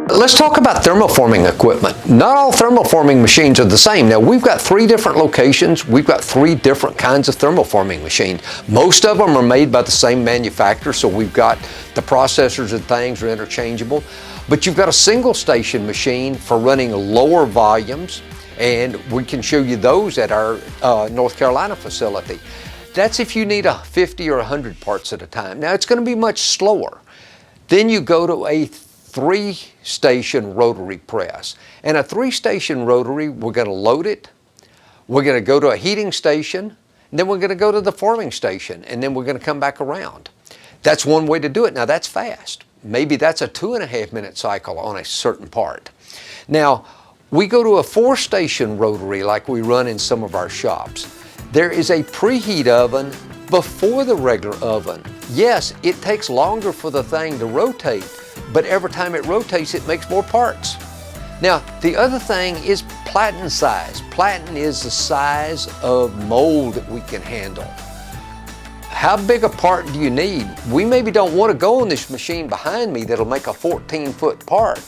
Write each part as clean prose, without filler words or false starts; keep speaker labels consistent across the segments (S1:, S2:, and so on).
S1: Let's talk about thermoforming equipment. Not all thermoforming machines are the same. Now, we've got 3 different locations. We've got 3 different kinds of thermoforming machines. Most of them are made by the same manufacturer, so we've got the processors and things are interchangeable. But you've got a single station machine for running lower volumes, and we can show you those at our North Carolina facility. That's if you need 50 or 100 parts at a time. Now, it's going to be much slower. Then you go to a 3-station rotary press. And a 3-station rotary, we're going to load it, we're going to go to a heating station, and then we're going to go to the forming station, and then we're going to come back around. That's one way to do it. Now, that's fast. Maybe that's a 2.5-minute cycle on a certain part. Now, we go to a 4-station rotary like we run in some of our shops. There is a preheat oven before the regular oven. Yes, it takes longer for the thing to rotate, but every time it rotates, it makes more parts. Now, the other thing is platen size. Platen is the size of mold that we can handle. How big a part do you need? We maybe don't want to go on this machine behind me that'll make a 14-foot part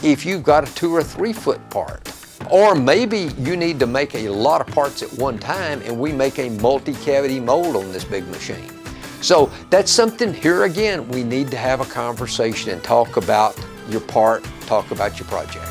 S1: if you've got a 2 or 3-foot part. Or maybe you need to make a lot of parts at one time, and we make a multi-cavity mold on this big machine. So that's something, here again, we need to have a conversation and talk about your part, talk about your project.